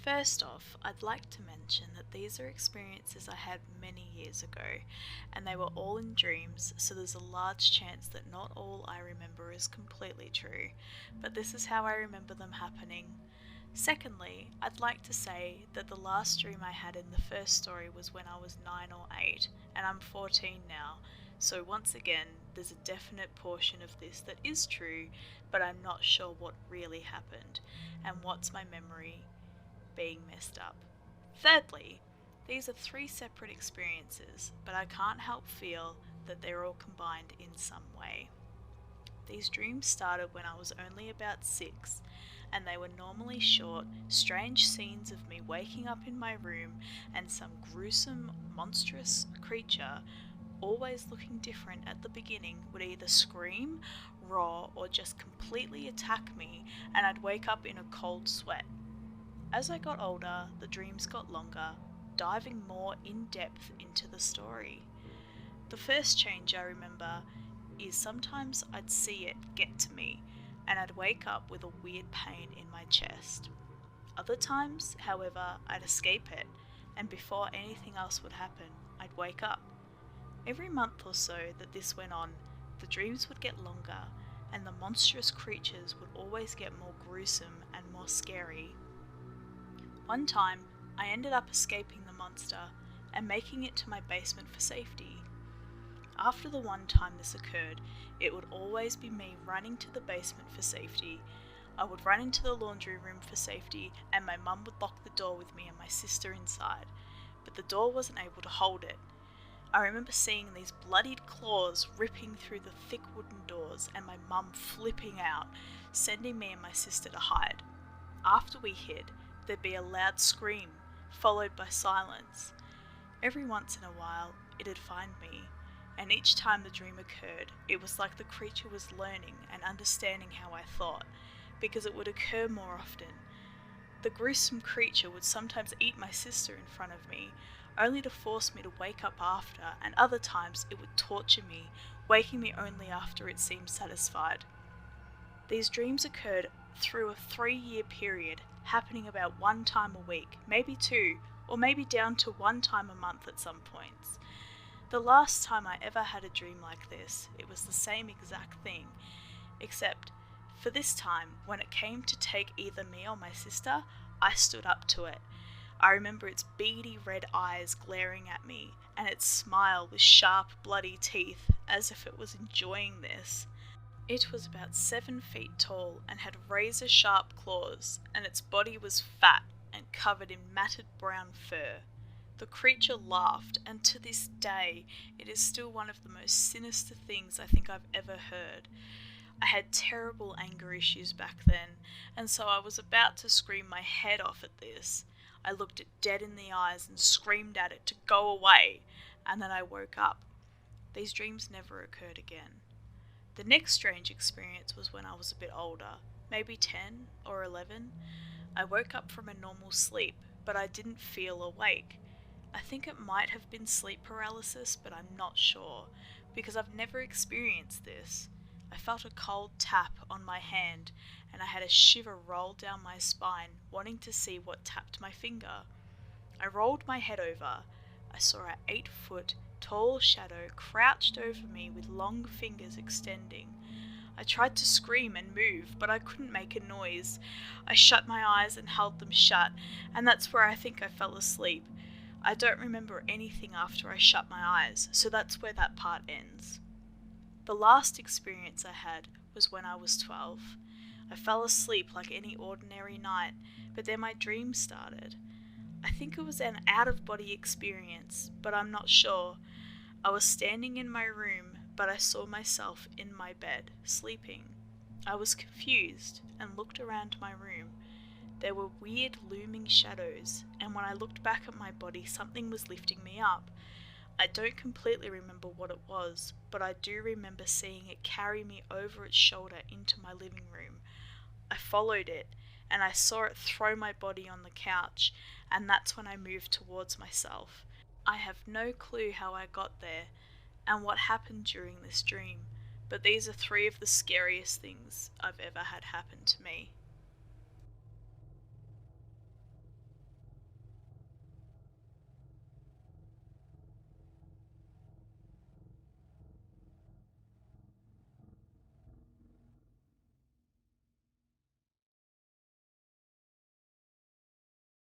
First off, I'd like to mention that these are experiences I had many years ago, and they were all in dreams, so there's a large chance that not all I remember is completely true, but this is how I remember them happening. Secondly, I'd like to say that the last dream I had in the first story was when I was 9 or 8, and I'm 14 now, so once again, there's a definite portion of this that is true, but I'm not sure what really happened, and what's my memory being messed up. Thirdly, these are three separate experiences, but I can't help feel that they're all combined in some way. These dreams started when I was only about 6, and they were normally short, strange scenes of me waking up in my room and some gruesome, monstrous creature, always looking different at the beginning, would either scream, roar, or just completely attack me, and I'd wake up in a cold sweat. As I got older, the dreams got longer, diving more in depth into the story. The first change I remember is sometimes I'd see it get to me, and I'd wake up with a weird pain in my chest. Other times, however, I'd escape it, and before anything else would happen, I'd wake up. Every month or so that this went on, the dreams would get longer, and the monstrous creatures would always get more gruesome and more scary. One time, I ended up escaping the monster and making it to my basement for safety. After the one time this occurred, it would always be me running to the basement for safety. I would run into the laundry room for safety, and my mum would lock the door with me and my sister inside, but the door wasn't able to hold it. I remember seeing these bloodied claws ripping through the thick wooden doors and my mum flipping out, sending me and my sister to hide. After we hid, there'd be a loud scream, followed by silence. Every once in a while, it'd find me, and each time the dream occurred, it was like the creature was learning and understanding how I thought, because it would occur more often. The gruesome creature would sometimes eat my sister in front of me, only to force me to wake up after, and other times it would torture me, waking me only after it seemed satisfied. These dreams occurred through a 3-year period, happening about one time a week, maybe two, or maybe down to one time a month at some points. The last time I ever had a dream like this, it was the same exact thing, except for this time, when it came to take either me or my sister, I stood up to it. I remember its beady red eyes glaring at me, and its smile with sharp, bloody teeth, as if it was enjoying this. It was about 7 feet tall and had razor-sharp claws, and its body was fat and covered in matted brown fur. The creature laughed, and to this day, it is still one of the most sinister things I think I've ever heard. I had terrible anger issues back then, and so I was about to scream my head off at this. I looked it dead in the eyes and screamed at it to go away, and then I woke up. These dreams never occurred again. The next strange experience was when I was a bit older, maybe 10 or 11. I woke up from a normal sleep, but I didn't feel awake. I think it might have been sleep paralysis, but I'm not sure, because I've never experienced this. I felt a cold tap on my hand, and I had a shiver roll down my spine, wanting to see what tapped my finger. I rolled my head over. I saw an 8-foot tall shadow crouched over me with long fingers extending. I tried to scream and move, but I couldn't make a noise. I shut my eyes and held them shut, and that's where I think I fell asleep. I don't remember anything after I shut my eyes, so that's where that part ends. The last experience I had was when I was 12. I fell asleep like any ordinary night, but then my dream started. I think it was an out-of-body experience, but I'm not sure. I was standing in my room, but I saw myself in my bed, sleeping. I was confused and looked around my room. There were weird looming shadows, and when I looked back at my body, something was lifting me up. I don't completely remember what it was, but I do remember seeing it carry me over its shoulder into my living room. I followed it, and I saw it throw my body on the couch, and that's when I moved towards myself. I have no clue how I got there, and what happened during this dream, but these are 3 of the scariest things I've ever had happen to me.